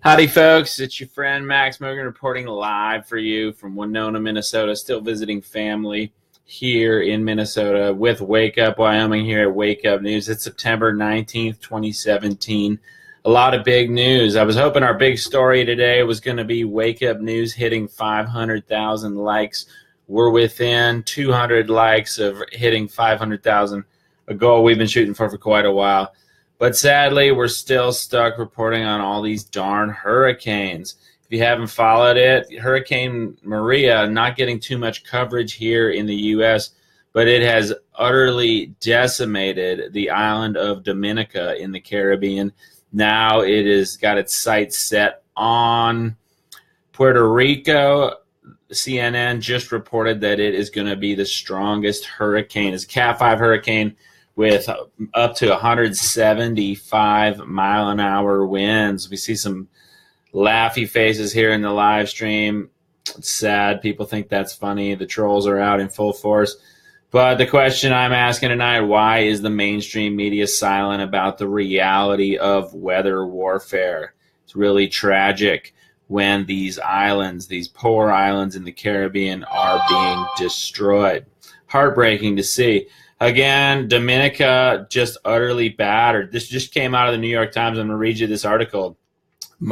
Howdy, folks. It's your friend Max Mogren reporting live for you from Winona, Minnesota. Still visiting family here in Minnesota with Wake Up Wyoming here at Wake Up News. It's September 19th, 2017. A lot of big news. I was hoping our big story today was going to be Wake Up News hitting 500,000 likes. We're within 200 likes of hitting 500,000, a goal we've been shooting for quite a while. But sadly, we're still stuck reporting on all these darn hurricanes. If you haven't followed it, Hurricane Maria not getting too much coverage here in the U.S., but it has utterly decimated the island of Dominica in the Caribbean. Now it has got its sights set on Puerto Rico. CNN just reported that it is going to be the strongest hurricane. It's a Cat 5 hurricane with up to 175-mile-an-hour winds. We see some laughy faces here in the live stream. It's sad. People think that's funny. The trolls are out in full force. But the question I'm asking tonight, why is the mainstream media silent about the reality of weather warfare? It's really tragic when these islands, these poor islands in the Caribbean, are being destroyed. Heartbreaking to see. Again, Dominica just utterly battered. This just came out of the New York Times. I'm going to read you this article.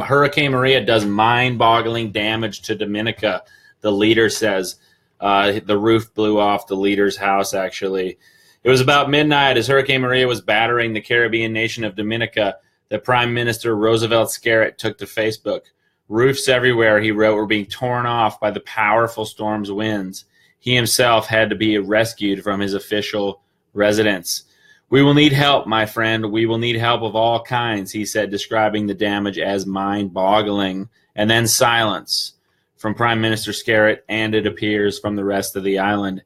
Hurricane Maria does mind-boggling damage to Dominica, the leader says. The roof blew off the leader's house, actually. It was about midnight as Hurricane Maria was battering the Caribbean nation of Dominica that Prime Minister Roosevelt Scarrett took to Facebook. Roofs everywhere, he wrote, were being torn off by the powerful storm's winds. He himself had to be rescued from his official residence. "We will need help, my friend. We will need help of all kinds," he said, describing the damage as mind-boggling. And then silence from Prime Minister Scarrett, and it appears from the rest of the island.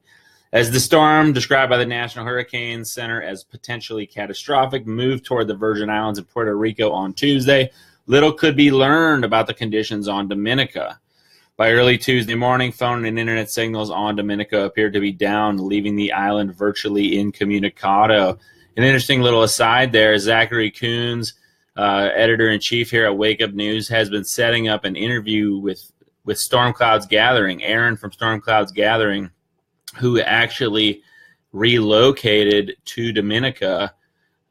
As the storm, described by the National Hurricane Center as potentially catastrophic, moved toward the Virgin Islands and Puerto Rico on Tuesday, little could be learned about the conditions on Dominica. By early Tuesday morning, phone and internet signals on Dominica appeared to be down, leaving the island virtually incommunicado. An interesting little aside there, Zachary Coons, editor-in-chief here at Wake Up News, has been setting up an interview with Storm Clouds Gathering, Aaron from Storm Clouds Gathering, who actually relocated to Dominica,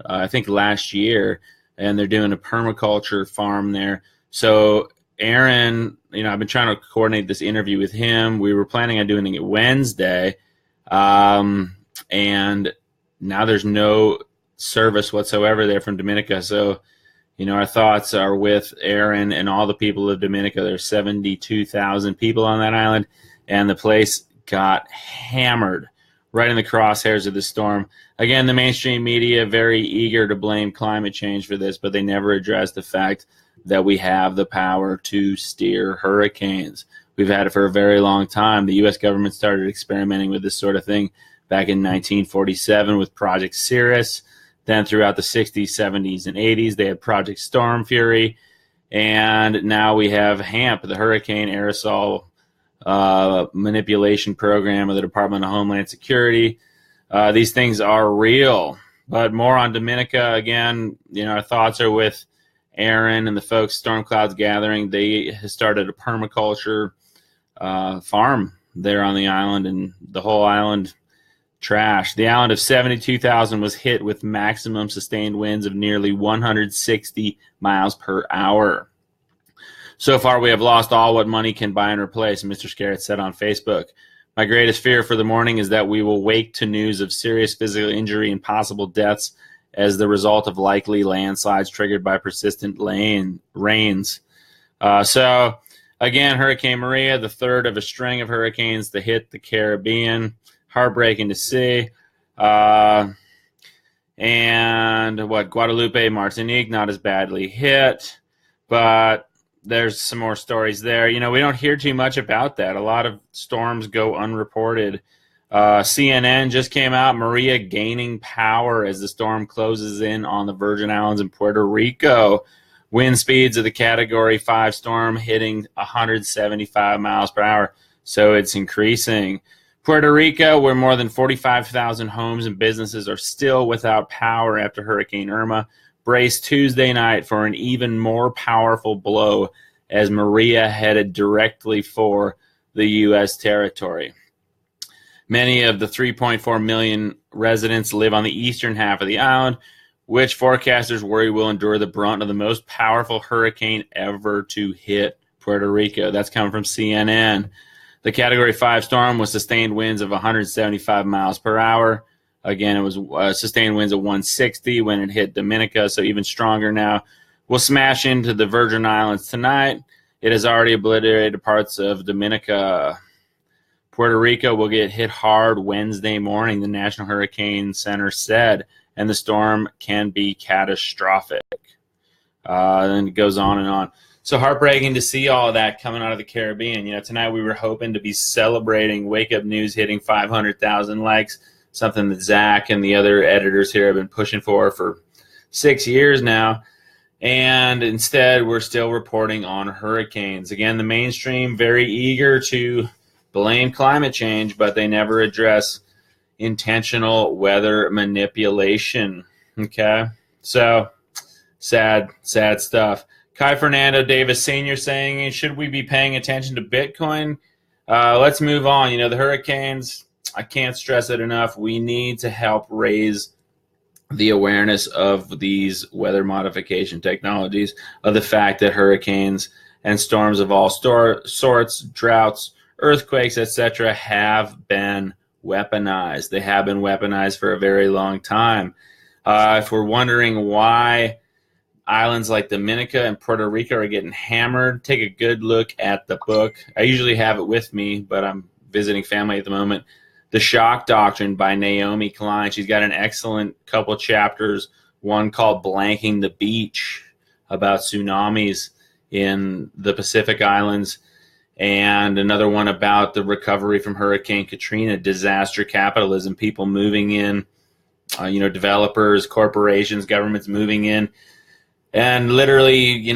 I think last year, and they're doing a permaculture farm there. So Aaron, I've been trying to coordinate this interview with him. We were planning on doing it Wednesday, and now there's no service whatsoever there from Dominica. So, our thoughts are with Aaron and all the people of Dominica. There's 72,000 people on that island, and the place got hammered right in the crosshairs of the storm. Again, the mainstream media very eager to blame climate change for this, but they never address the fact that we have the power to steer hurricanes. We've had it for a very long time. The U.S. government started experimenting with this sort of thing back in 1947 with Project Cirrus. Then throughout the 60s, 70s, and 80s, they had Project Storm Fury. And now we have HAMP, the Hurricane Aerosol Manipulation Program of the Department of Homeland Security. These things are real. But more on Dominica. Again, our thoughts are with Aaron and the folks, Storm Clouds Gathering. They started a permaculture farm there on the island, and the whole island trashed. The island of 72,000 was hit with maximum sustained winds of nearly 160 miles per hour. "So far, we have lost all what money can buy and replace," Mr. Scarrett said on Facebook. "My greatest fear for the morning is that we will wake to news of serious physical injury and possible deaths as the result of likely landslides triggered by persistent rains." So, again, Hurricane Maria, the third of a string of hurricanes to hit the Caribbean. Heartbreaking to see. And Guadalupe, Martinique, not as badly hit, but there's some more stories there. We don't hear too much about that. A lot of storms go unreported. CNN just came out, Maria gaining power as the storm closes in on the Virgin Islands and Puerto Rico. Wind speeds of the Category 5 storm hitting 175 miles per hour, so it's increasing. Puerto Rico, where more than 45,000 homes and businesses are still without power after Hurricane Irma, brace Tuesday night for an even more powerful blow as Maria headed directly for the U.S. territory. Many of the 3.4 million residents live on the eastern half of the island, which forecasters worry will endure the brunt of the most powerful hurricane ever to hit Puerto Rico. That's coming from CNN. The Category 5 storm with sustained winds of 175 miles per hour. Again, it was sustained winds of 160 when it hit Dominica, so even stronger now. Will smash into the Virgin Islands tonight. It has already obliterated parts of Dominica. Puerto Rico will get hit hard Wednesday morning, the National Hurricane Center said, and the storm can be catastrophic. And it goes on and on. So heartbreaking to see all of that coming out of the Caribbean. You know, tonight we were hoping to be celebrating Wake Up News hitting 500,000 likes, something that Zach and the other editors here have been pushing for 6 years now. And instead, we're still reporting on hurricanes. Again, the mainstream very eager to blame climate change, but they never address intentional weather manipulation. Okay? So, sad stuff. Kai Fernando Davis Sr. saying, should we be paying attention to Bitcoin? Let's move on. You know, the hurricanes, I can't stress it enough. We need to help raise the awareness of these weather modification technologies, of the fact that hurricanes and storms of all sorts, droughts, earthquakes, etc., have been weaponized. They have been weaponized for a very long time. If we're wondering why islands like Dominica and Puerto Rico are getting hammered, take a good look at the book. I usually have it with me, but I'm visiting family at the moment. The Shock Doctrine by Naomi Klein. She's got an excellent couple chapters, one called Blanking the Beach, about tsunamis in the Pacific Islands, and another one about the recovery from Hurricane Katrina, disaster capitalism, people moving in, developers, corporations, governments moving in. And literally,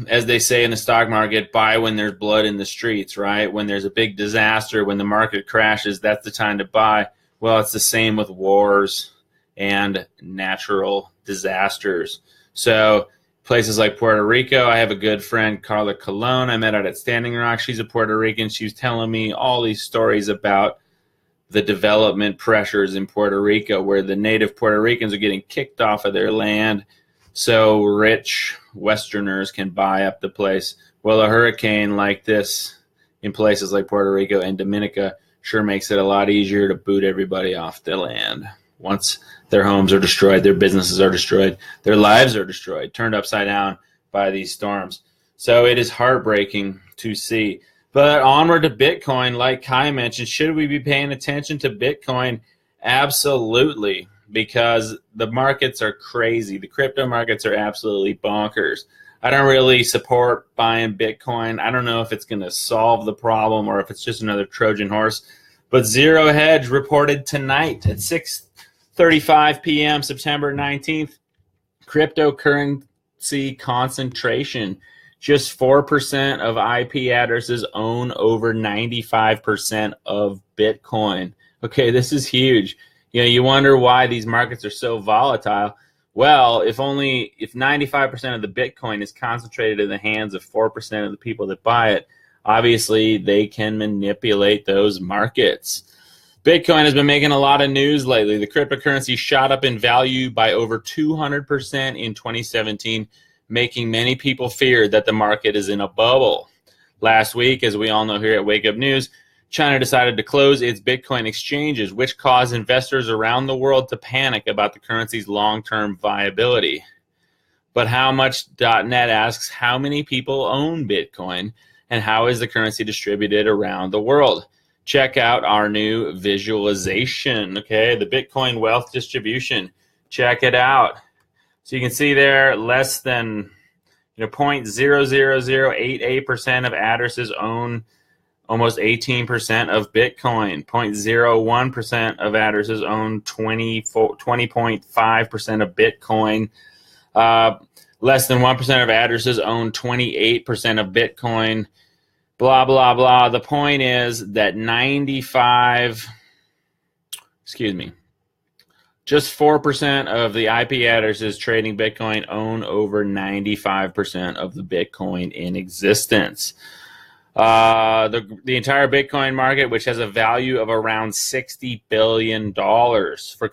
as they say in the stock market, buy when there's blood in the streets, right? When there's a big disaster, when the market crashes, that's the time to buy. Well, it's the same with wars and natural disasters. So places like Puerto Rico, I have a good friend, Carla Colon, I met out at Standing Rock. She's a Puerto Rican. She was telling me all these stories about the development pressures in Puerto Rico, where the native Puerto Ricans are getting kicked off of their land so rich Westerners can buy up the place. Well, a hurricane like this in places like Puerto Rico and Dominica sure makes it a lot easier to boot everybody off the land. Once their homes are destroyed, their businesses are destroyed, their lives are destroyed, turned upside down by these storms. So it is heartbreaking to see. But onward to Bitcoin, like Kai mentioned, should we be paying attention to Bitcoin? Absolutely. Because the markets are crazy. The crypto markets are absolutely bonkers. I don't really support buying Bitcoin. I don't know if it's going to solve the problem or if it's just another Trojan horse. But Zero Hedge reported tonight at 6:35 p.m., September 19th, cryptocurrency concentration. Just 4% of IP addresses own over 95% of Bitcoin. Okay, this is huge. You wonder why these markets are so volatile. Well, if 95% of the Bitcoin is concentrated in the hands of 4% of the people that buy it, obviously they can manipulate those markets. Bitcoin has been making a lot of news lately. The cryptocurrency shot up in value by over 200% in 2017, making many people fear that the market is in a bubble. Last week, as we all know here at Wake Up News, China decided to close its Bitcoin exchanges, which caused investors around the world to panic about the currency's long-term viability. But How Much.net asks, how many people own Bitcoin, and how is the currency distributed around the world? Check out our new visualization, okay? The Bitcoin wealth distribution. Check it out. So you can see there less than 0.00088% of addresses own almost 18% of Bitcoin. 0.01% of addresses own 20.5% of Bitcoin. Less than 1% of addresses own 28% of Bitcoin. Blah, blah, blah. The point is that Just 4% of the IP addresses trading Bitcoin own over 95% of the Bitcoin in existence. The entire Bitcoin market, which has a value of around $60 billion. For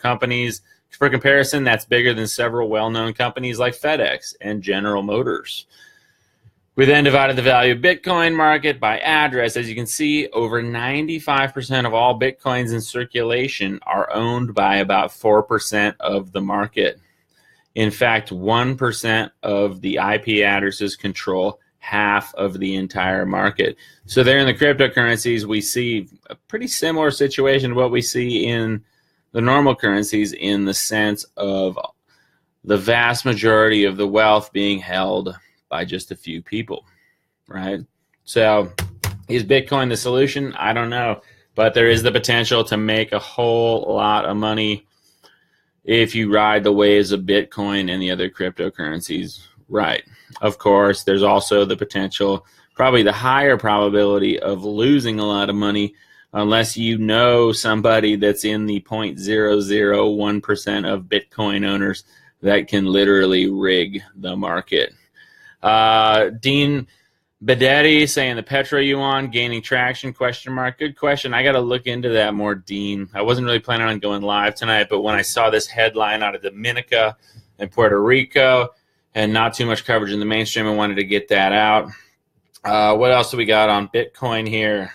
comparison, that's bigger than several well-known companies like FedEx and General Motors. We then divided the value of Bitcoin market by address. As you can see, over 95% of all Bitcoins in circulation are owned by about 4% of the market. In fact, 1% of the IP addresses control half of the entire market. So there in the cryptocurrencies, we see a pretty similar situation to what we see in the normal currencies, in the sense of the vast majority of the wealth being held by just a few people, right? So is Bitcoin the solution? I don't know, but there is the potential to make a whole lot of money if you ride the waves of Bitcoin and the other cryptocurrencies right. Of course, there's also the potential, probably the higher probability, of losing a lot of money unless you know somebody that's in the 0.001% of Bitcoin owners that can literally rig the market. Dean Bedetti saying the Petro Yuan gaining traction, question mark. Good question. I got to look into that more, Dean. I wasn't really planning on going live tonight, but when I saw this headline out of Dominica and Puerto Rico and not too much coverage in the mainstream, I wanted to get that out. What else do we got on Bitcoin here?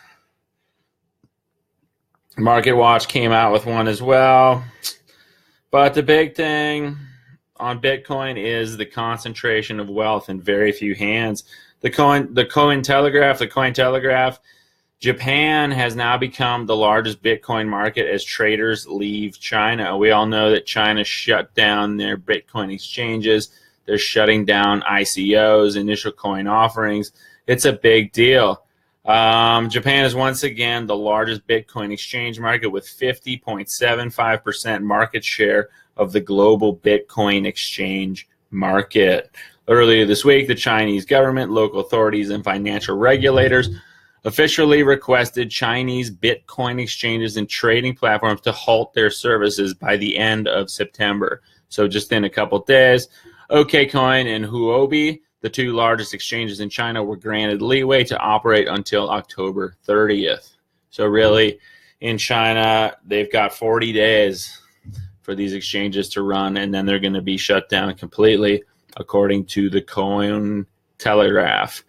Market Watch came out with one as well. But the big thing on Bitcoin is the concentration of wealth in very few hands. The Cointelegraph, Japan has now become the largest Bitcoin market as traders leave China. We all know that China shut down their Bitcoin exchanges. They're shutting down ICOs, initial coin offerings. It's a big deal. Japan is once again the largest Bitcoin exchange market with 50.75% market share of the global Bitcoin exchange market. Earlier this week, the Chinese government, local authorities, and financial regulators officially requested Chinese Bitcoin exchanges and trading platforms to halt their services by the end of September. So just in a couple days, OKCoin and Huobi, the two largest exchanges in China, were granted leeway to operate until October 30th. So really, in China, they've got 40 days for these exchanges to run, and then they're going to be shut down completely, according to the Cointelegraph.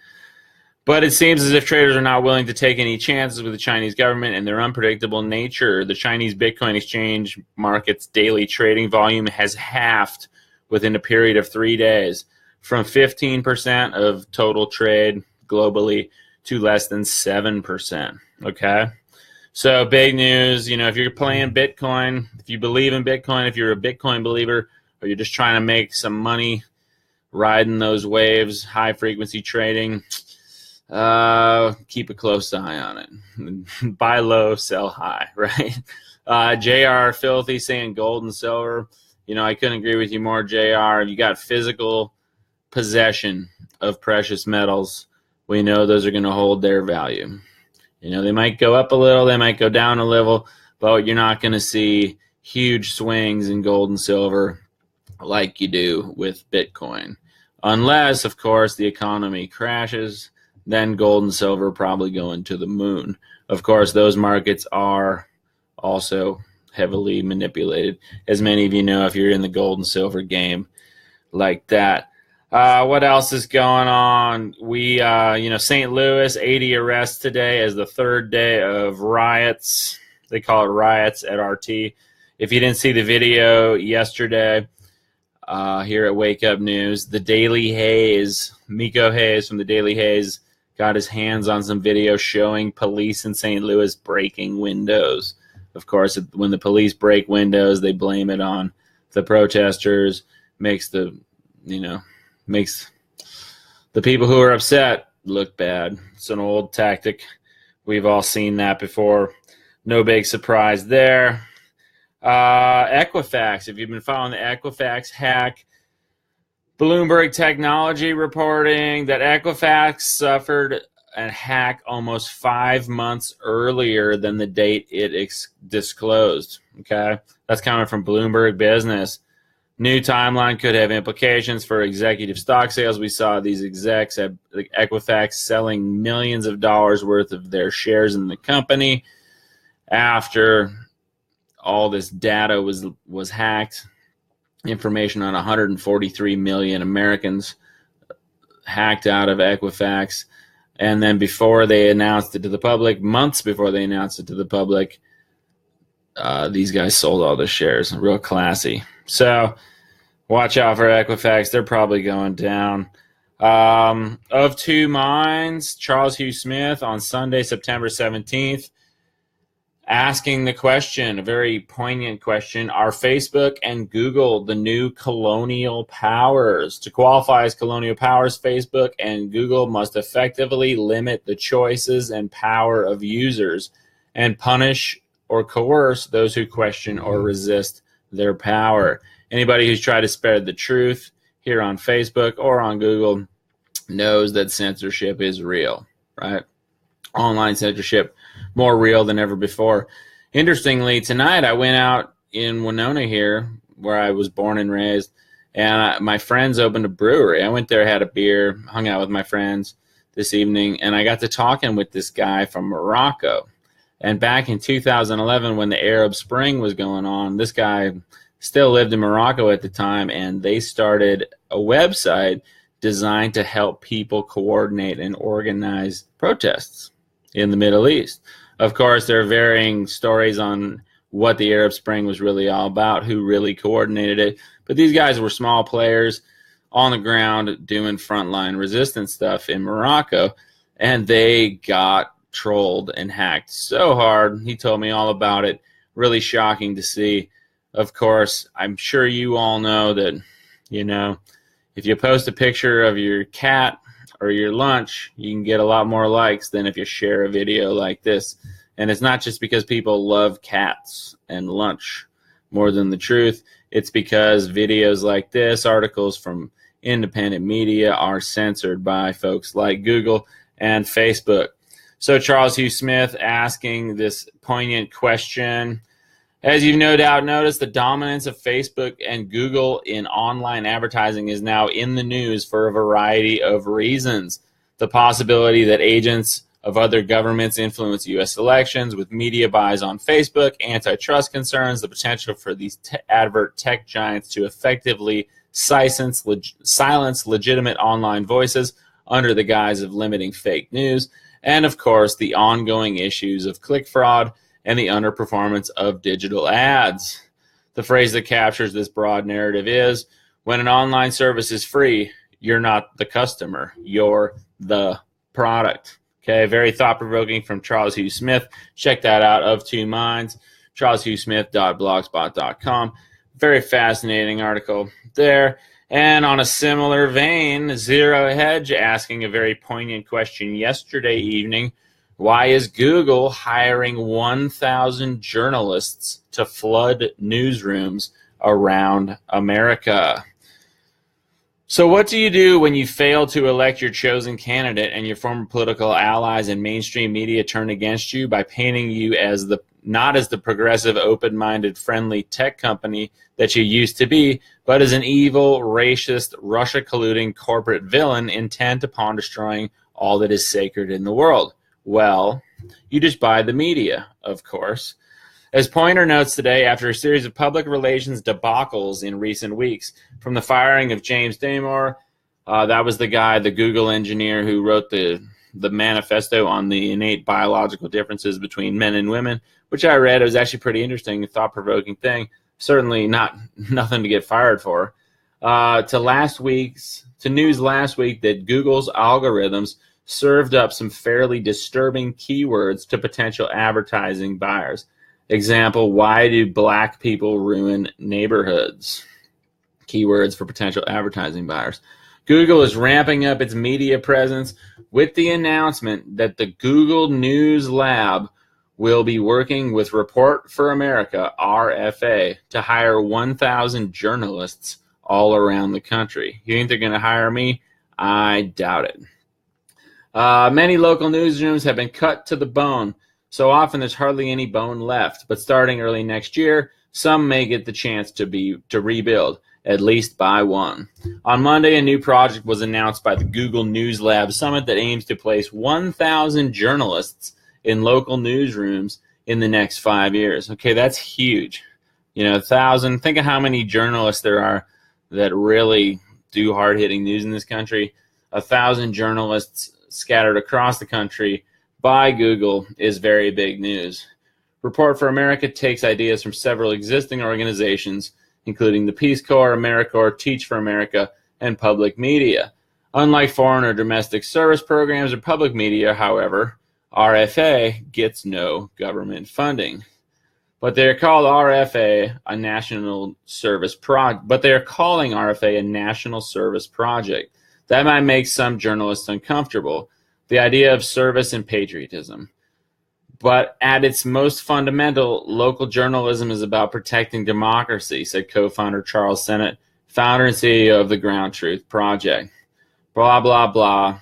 But it seems as if traders are not willing to take any chances with the Chinese government and their unpredictable nature. The Chinese Bitcoin exchange market's daily trading volume has halved within a period of 3 days, from 15% of total trade globally to less than 7%. Okay? So big news. You know, if you're playing Bitcoin, if you believe in Bitcoin, if you're a Bitcoin believer, or you're just trying to make some money riding those waves, high frequency trading, keep a close eye on it. Buy low, sell high, right? JR Filthy saying gold and silver. You know, I couldn't agree with you more, JR. You got physical possession of precious metals. We know those are going to hold their value. You know, they might go up a little, they might go down a little, but you're not going to see huge swings in gold and silver like you do with Bitcoin. Unless, of course, the economy crashes, then gold and silver probably go into the moon. Of course, those markets are also heavily manipulated, as many of you know if you're in the gold and silver game like that. What else is going on? St. Louis, 80 arrests today as the third day of riots. They call it riots at RT. If you didn't see the video yesterday, here at Wake Up News, the Daily Haze, Miko Hayes from the Daily Haze, got his hands on some video showing police in St. Louis breaking windows. Of course, when the police break windows, they blame it on the protesters, makes the people who are upset look bad. It's an old tactic. We've all seen that before. No big surprise there. Equifax, if you've been following the Equifax hack, Bloomberg Technology reporting that Equifax suffered a hack almost 5 months earlier than the date it disclosed. Okay, that's coming from Bloomberg Business. New timeline could have implications for executive stock sales. We saw these execs at Equifax selling millions of dollars worth of their shares in the company after all this data was hacked. Information on 143 million Americans hacked out of Equifax. And then before they announced it to the public, months before they announced it to the public, these guys sold all the shares. Real classy. So watch out for Equifax. They're probably going down. Of two minds, Charles Hugh Smith on Sunday, September 17th, asking the question, a very poignant question, are Facebook and Google the new colonial powers? To qualify as colonial powers, Facebook and Google must effectively limit the choices and power of users and punish or coerce those who question or resist their power. Anybody who's tried to spread the truth here on Facebook or on Google knows that censorship is real, right? Online censorship, more real than ever before. Interestingly, tonight I went out in Winona here, where I was born and raised, and my friends opened a brewery. I went there, had a beer, hung out with my friends this evening, and I got to talking with this guy from Morocco. And back in 2011, when the Arab Spring was going on, this guy still lived in Morocco at the time, and they started a website designed to help people coordinate and organize protests in the Middle East. Of course, there are varying stories on what the Arab Spring was really all about, who really coordinated it. But these guys were small players on the ground doing frontline resistance stuff in Morocco, and they got trolled and hacked so hard. He told me all about it. Really shocking to see. Of course, I'm sure you all know that, if you post a picture of your cat or your lunch, you can get a lot more likes than if you share a video like this. And it's not just because people love cats and lunch more than the truth. It's because videos like this, articles from independent media, are censored by folks like Google and Facebook. So Charles Hugh Smith asking this poignant question. As you've no doubt noticed, the dominance of Facebook and Google in online advertising is now in the news for a variety of reasons. The possibility that agents of other governments influence U.S. elections with media buys on Facebook, antitrust concerns, the potential for these advert tech giants to effectively silence legitimate online voices under the guise of limiting fake news, and of course the ongoing issues of click fraud and the underperformance of digital ads. The phrase that captures this broad narrative is, when an online service is free, you're not the customer, you're the product. Okay, very thought-provoking from Charles Hugh Smith. Check that out, Of Two Minds, charleshughsmith.blogspot.com. Very fascinating article there. And on a similar vein, Zero Hedge asking a very poignant question yesterday evening. Why is Google hiring 1,000 journalists to flood newsrooms around America? So what do you do when you fail to elect your chosen candidate and your former political allies and mainstream media turn against you by painting you as not as the progressive, open-minded, friendly tech company that you used to be, but as an evil, racist, Russia-colluding corporate villain intent upon destroying all that is sacred in the world? Well, you just buy the media, of course. As Pointer notes today, after a series of public relations debacles in recent weeks, from the firing of James Damore, that was the guy, the Google engineer who wrote the manifesto on the innate biological differences between men and women, which I read. It was actually pretty interesting, a thought-provoking thing. Certainly nothing to get fired for. To news last week that Google's algorithms served up some fairly disturbing keywords to potential advertising buyers. Example, why do black people ruin neighborhoods? Keywords for potential advertising buyers. Google is ramping up its media presence with the announcement that the Google News Lab will be working with Report for America, RFA, to hire 1,000 journalists all around the country. You think they're going to hire me? I doubt it. Many local newsrooms have been cut to the bone. So often there's hardly any bone left. But starting early next year, some may get the chance to rebuild, at least by one. On Monday, a new project was announced by the Google News Lab Summit that aims to place 1,000 journalists in local newsrooms in the next 5 years. Okay, that's huge. 1,000. Think of how many journalists there are that really do hard-hitting news in this country. 1,000 journalists scattered across the country by Google is very big news. Report for America takes ideas from several existing organizations, including the Peace Corps, AmeriCorps, Teach for America, and public media. Unlike foreign or domestic service programs or public media, however, RFA gets no government funding. But they're called RFA a national service project. But they're calling RFA a national service project. That might make some journalists uncomfortable. The idea of service and patriotism. But at its most fundamental, local journalism is about protecting democracy, said co-founder Charles Sennett, founder and CEO of the Ground Truth Project. Blah, blah, blah.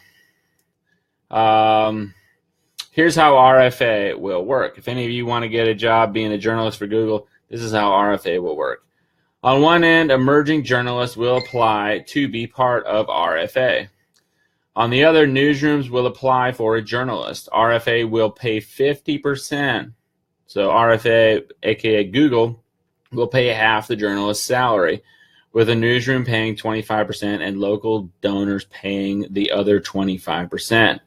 Here's how RFA will work. If any of you want to get a job being a journalist for Google, this is how RFA will work. On one end, emerging journalists will apply to be part of RFA. On the other, newsrooms will apply for a journalist. RFA will pay 50%. So RFA, aka Google, will pay half the journalist's salary, with a newsroom paying 25% and local donors paying the other 25%.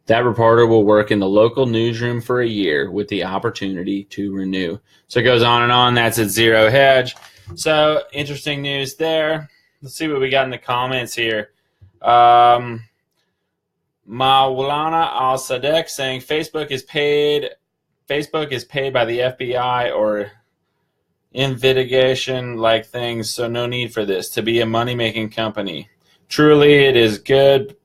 That reporter will work in the local newsroom for a year with the opportunity to renew. So it goes on and on. That's at Zero Hedge. So interesting news there. Let's see what we got in the comments here. Maulana Al-Sadek saying Facebook is paid by the FBI or investigation like things, so no need for this to be a money-making company. Truly, it is good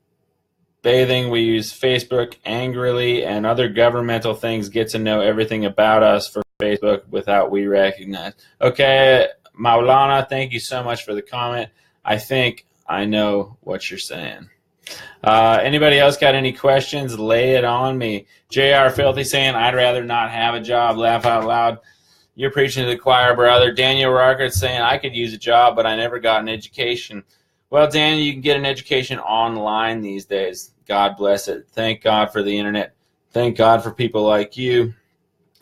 bathing. We use Facebook angrily, and other governmental things get to know everything about us for Facebook without we recognize. Okay, Maulana, thank you so much for the comment. I think I know what you're saying. Anybody else got any questions? Lay it on me. JR Filthy saying, I'd rather not have a job. Laugh out loud. You're preaching to the choir, brother. Daniel Rockert saying, I could use a job, but I never got an education. Well, Daniel, you can get an education online these days. God bless it. Thank God for the internet. Thank God for people like you.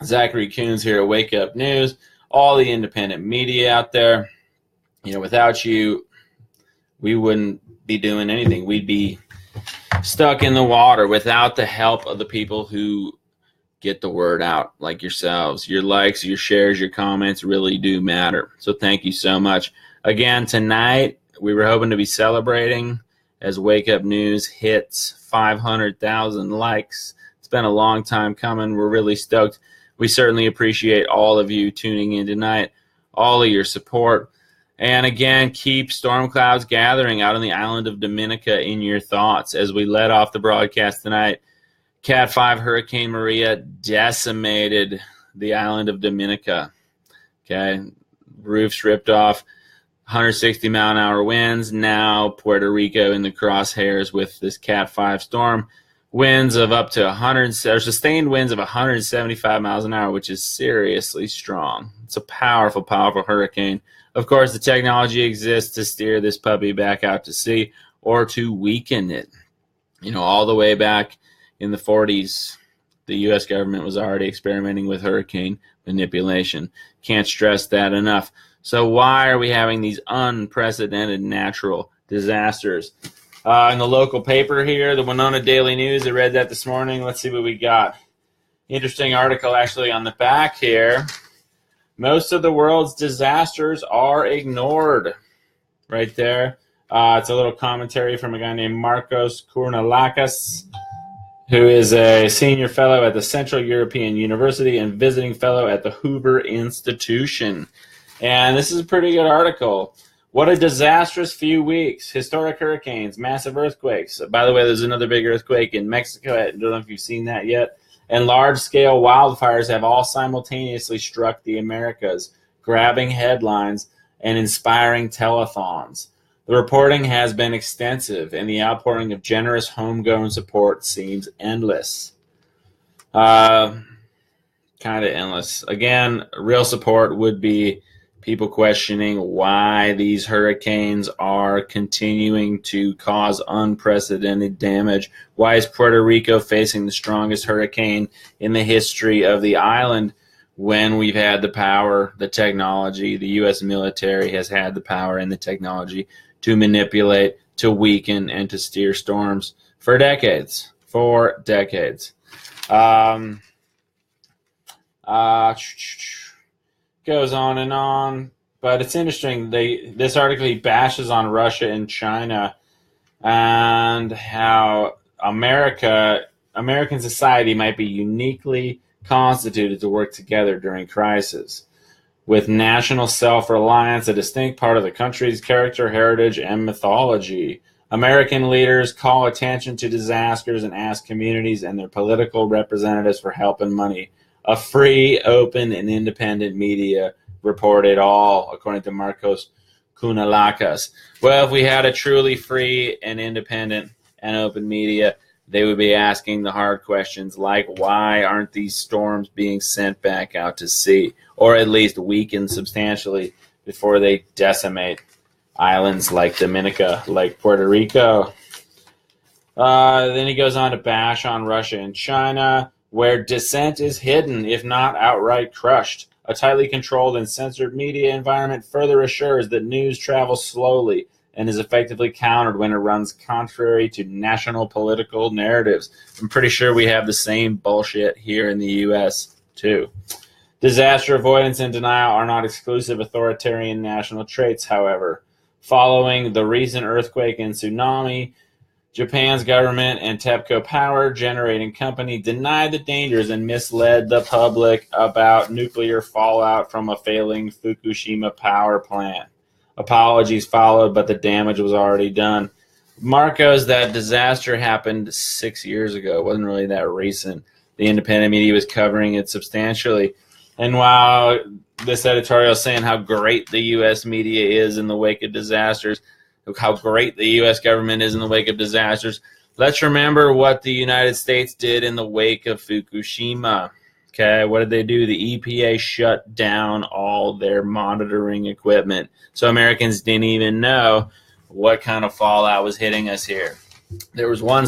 Zachary Coons here at Wake Up News. All the independent media out there. Without you, we wouldn't be doing anything. We'd be stuck in the water without the help of the people who get the word out, like yourselves. Your likes, your shares, your comments really do matter. So thank you so much. Again, tonight, we were hoping to be celebrating as Wake Up News hits 500,000 likes. It's been a long time coming. We're really stoked. We certainly appreciate all of you tuning in tonight, all of your support. And again, keep storm clouds gathering out on the island of Dominica in your thoughts. As we let off the broadcast tonight, Cat 5 Hurricane Maria decimated the island of Dominica. Okay, roofs ripped off, 160-mile-an-hour winds. Now Puerto Rico in the crosshairs with this Cat 5 storm. Winds of up to sustained winds of 175 miles an hour, which is seriously strong. It's a powerful, powerful hurricane. Of course, the technology exists to steer this puppy back out to sea or to weaken it. All the way back in the 40s, the U.S. government was already experimenting with hurricane manipulation. Can't stress that enough. So why are we having these unprecedented natural disasters? In the local paper here, the Winona Daily News, I read that this morning. Let's see what we got. Interesting article actually on the back here. Most of the world's disasters are ignored. Right there. It's a little commentary from a guy named Marcos Kournalakis, who is a senior fellow at the Central European University and visiting fellow at the Hoover Institution. And this is a pretty good article. What a disastrous few weeks. Historic hurricanes, massive earthquakes. By the way, there's another big earthquake in Mexico. I don't know if you've seen that yet. And large-scale wildfires have all simultaneously struck the Americas, grabbing headlines and inspiring telethons. The reporting has been extensive, and the outpouring of generous homegrown support seems endless. Kind of endless. Again, real support would be people questioning why these hurricanes are continuing to cause unprecedented damage. Why is Puerto Rico facing the strongest hurricane in the history of the island when we've had the power, the technology, the U.S. military has had the power and the technology to manipulate, to weaken, and to steer storms for decades. For decades. Goes on, but it's interesting. This article bashes on Russia and China and how American society might be uniquely constituted to work together during crisis. With national self-reliance a distinct part of the country's character, heritage, and mythology, American leaders call attention to disasters and ask communities and their political representatives for help and money. A free, open, and independent media report it all, according to Marcos Kounalakas. Well, if we had a truly free and independent and open media, they would be asking the hard questions like, why aren't these storms being sent back out to sea, or at least weakened substantially before they decimate islands like Dominica, like Puerto Rico? Then he goes on to bash on Russia and China, where dissent is hidden, if not outright crushed. A tightly controlled and censored media environment further assures that news travels slowly and is effectively countered when it runs contrary to national political narratives. I'm pretty sure we have the same bullshit here in the U.S., too. Disaster avoidance and denial are not exclusive authoritarian national traits, however. Following the recent earthquake and tsunami, Japan's government and TEPCO Power Generating Company denied the dangers and misled the public about nuclear fallout from a failing Fukushima power plant. Apologies followed, but the damage was already done. Marcos, that disaster happened 6 years ago. It wasn't really that recent. The independent media was covering it substantially. And while this editorial is saying how great the U.S. media is in the wake of disasters, how great the U.S. government is in the wake of disasters, let's remember what the United States did in the wake of Fukushima. Okay, what did they do? The EPA shut down all their monitoring equipment. So Americans didn't even know what kind of fallout was hitting us here. There was one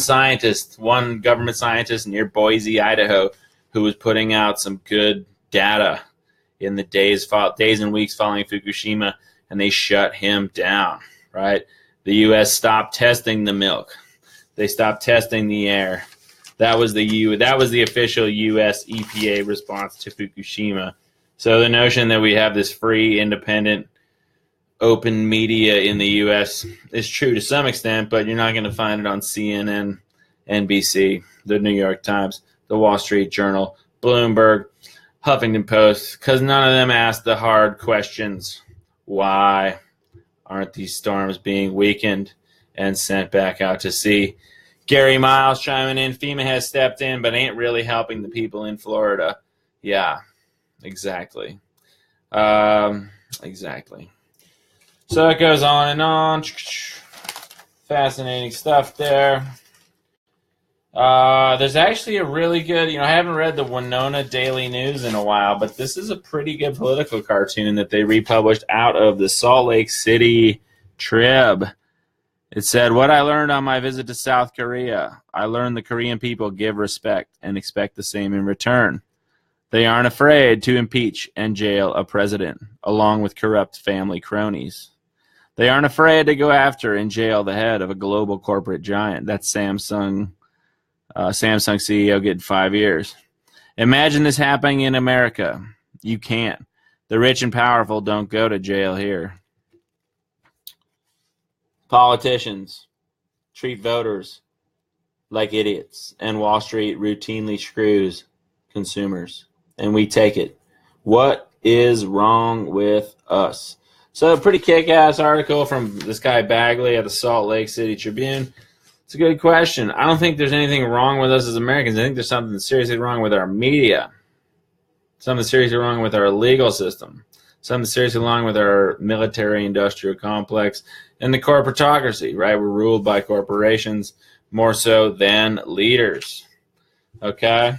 government scientist near Boise, Idaho, who was putting out some good data in the days and weeks following Fukushima, and they shut him down. Right? The U.S. stopped testing the milk. They stopped testing the air. That was the official U.S. EPA response to Fukushima. So the notion that we have this free, independent, open media in the U.S. is true to some extent, but you're not going to find it on CNN, NBC, the New York Times, the Wall Street Journal, Bloomberg, Huffington Post, because none of them ask the hard questions. Why aren't these storms being weakened and sent back out to sea? Gary Miles chiming in, FEMA has stepped in but ain't really helping the people in Florida. Yeah, exactly. Exactly. So it goes on and on. Fascinating stuff there. There's actually a really good, I haven't read the Winona Daily News in a while, but this is a pretty good political cartoon that they republished out of the Salt Lake City Trib. It said, what I learned on my visit to South Korea. I learned the Korean people give respect and expect the same in return. They aren't afraid to impeach and jail a president, along with corrupt family cronies. They aren't afraid to go after and jail the head of a global corporate giant. That's Samsung CEO getting 5 years. Imagine this happening in America. You can't. The rich and powerful don't go to jail here. Politicians treat voters like idiots, and Wall Street routinely screws consumers, and we take it. What is wrong with us? So a pretty kick-ass article from this guy Bagley at the Salt Lake City Tribune. It's a good question. I don't think there's anything wrong with us as Americans. I think there's something seriously wrong with our media. Something seriously wrong with our legal system. something serious along with our military-industrial complex and the corporatocracy, right? We're ruled by corporations more so than leaders. Okay?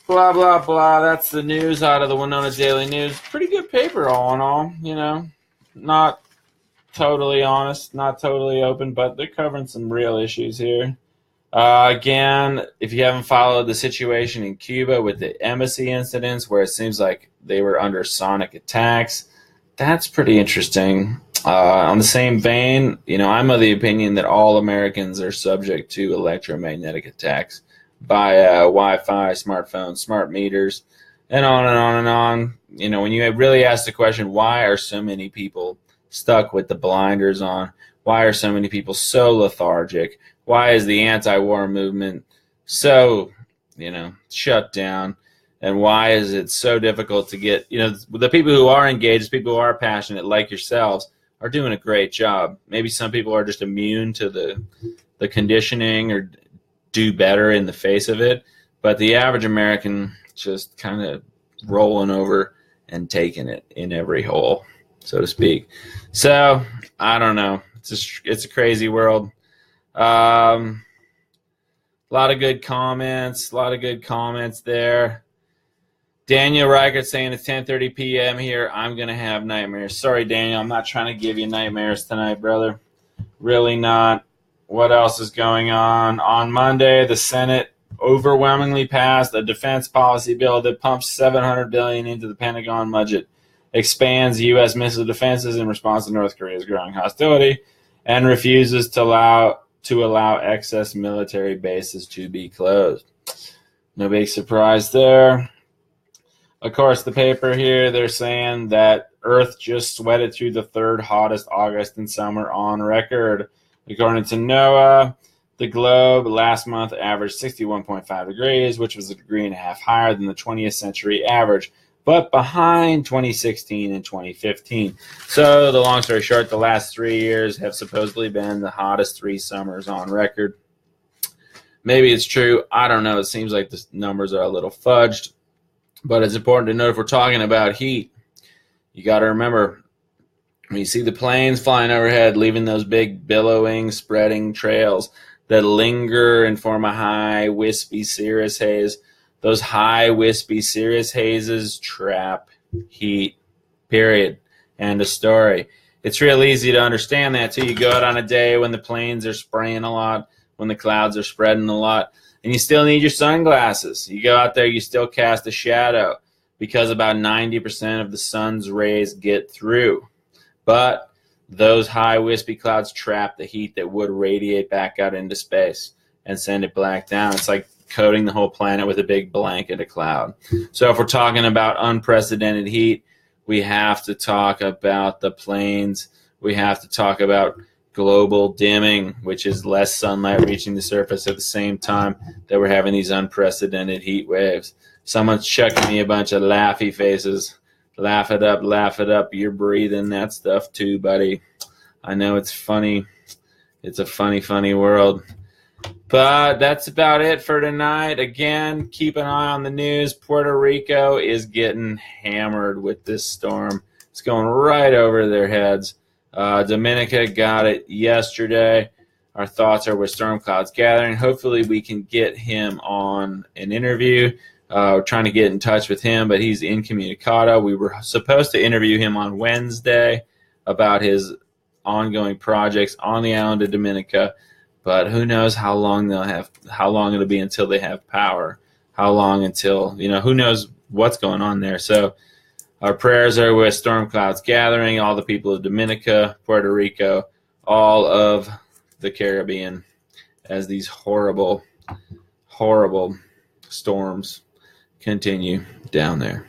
Blah, blah, blah. That's the news out of the Winona Daily News. Pretty good paper all in all, you know. Not totally honest, not totally open, but they're covering some real issues here. Again, if you haven't followed the situation in Cuba with the embassy incidents where it seems like they were under sonic attacks, that's pretty interesting. On the same vein, you know, I'm of the opinion that all Americans are subject to electromagnetic attacks by Wi-Fi, smartphones, smart meters, and on and on and on. You know, when you really ask the question, why are so many people stuck with the blinders on? Why are so many people so lethargic? Why is the anti-war movement so, you know, shut down? And why is it so difficult to get, you know, the people who are engaged, people who are passionate like yourselves are doing a great job. Maybe some people are just immune to the conditioning or do better in the face of it. But the average American just kind of rolling over and taking it in every hole, so to speak. So, I don't know. It's a crazy world. A lot of good comments. There. Daniel Reichert saying it's 10:30 p.m. here. I'm going to have nightmares. Sorry, Daniel. I'm not trying to give you nightmares tonight, brother. Really not. What else is going on? On Monday, the Senate overwhelmingly passed a defense policy bill that pumps $700 billion into the Pentagon budget, expands U.S. missile defenses in response to North Korea's growing hostility, and refuses to allow excess military bases to be closed. No big surprise there. Of course, the paper here, they're saying that Earth just sweated through the third hottest August and summer on record. According to NOAA, the globe last month averaged 61.5 degrees, which was a degree and a half higher than the 20th century average, but behind 2016 and 2015. So the long story short, the last 3 years have supposedly been the hottest 3 summers on record. Maybe it's true. I don't know. It seems like the numbers are a little fudged. But it's important to note if we're talking about heat, you got to remember, when you see the planes flying overhead, leaving those big billowing, spreading trails that linger and form a high, wispy cirrus haze, those high, wispy cirrus hazes trap heat, period. End of story. It's real easy to understand that, too. You go out on a day when the planes are spraying a lot, when the clouds are spreading a lot, and you still need your sunglasses. You go out there, you still cast a shadow because about 90% of the sun's rays get through. But those high wispy clouds trap the heat that would radiate back out into space and send it black down. It's like coating the whole planet with a big blanket of cloud. So if we're talking about unprecedented heat, we have to talk about the planes. We have to talk about global dimming, which is less sunlight reaching the surface at the same time that we're having these unprecedented heat waves. Someone's chucking me a bunch of laughy faces. Laugh it up. You're breathing that stuff too, buddy. I know it's funny. It's a funny, funny world. But that's about it for tonight. Again, keep an eye on the news. Puerto Rico is getting hammered with this storm. It's going right over their heads. Dominica got it yesterday. Our thoughts are with storm clouds gathering. Hopefully we can get him on an interview. We're trying to get in touch with him, but he's incommunicado. We were supposed to interview him on Wednesday about his ongoing projects on the island of Dominica, but who knows how long it'll be until they have power. How long until, who knows what's going on there. So our prayers are with storm clouds gathering, all the people of Dominica, Puerto Rico, all of the Caribbean, as these horrible, horrible storms continue down there.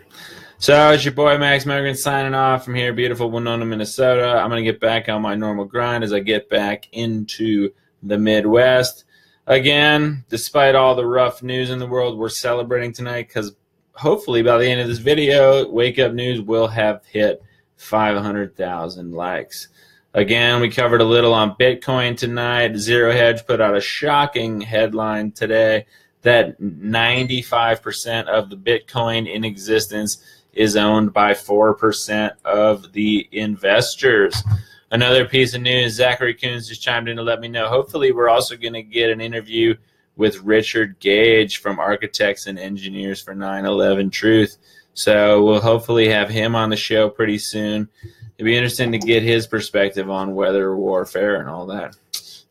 So it's your boy Max Mogren signing off from here, beautiful Winona, Minnesota. I'm going to get back on my normal grind as I get back into the Midwest. Again, despite all the rough news in the world, we're celebrating tonight because hopefully by the end of this video, Wake Up News will have hit 500,000 likes. Again, we covered a little on Bitcoin tonight. Zero Hedge put out a shocking headline today that 95% of the Bitcoin in existence is owned by 4% of the investors. Another piece of news, Zachary Coons just chimed in to let me know. Hopefully we're also going to get an interview with Richard Gage from Architects and Engineers for 9/11 Truth. So we'll hopefully have him on the show pretty soon. It'd be interesting to get his perspective on weather warfare and all that.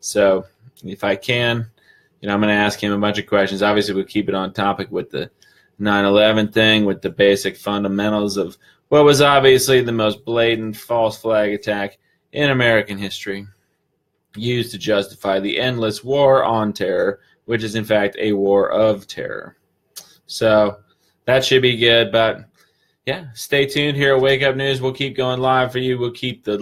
So if I can, I'm going to ask him a bunch of questions. Obviously, we'll keep it on topic with the 9/11 thing, with the basic fundamentals of what was obviously the most blatant false flag attack in American history, used to justify the endless war on terror, which is in fact a war of terror. So that should be good. But yeah, stay tuned here at Wake Up News. We'll keep going live for you. We'll keep the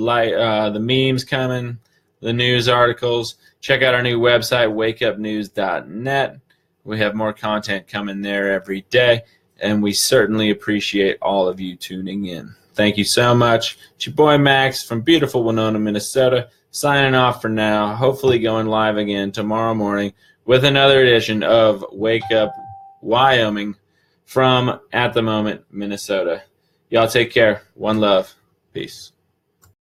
memes coming, the news articles. Check out our new website, wakeupnews.net. We have more content coming there every day, and we certainly appreciate all of you tuning in. Thank you so much. It's your boy Max from beautiful Winona, Minnesota, signing off for now. Hopefully going live again tomorrow morning with another edition of Wake Up Wyoming from, at the moment, Minnesota. Y'all take care. One love. Peace.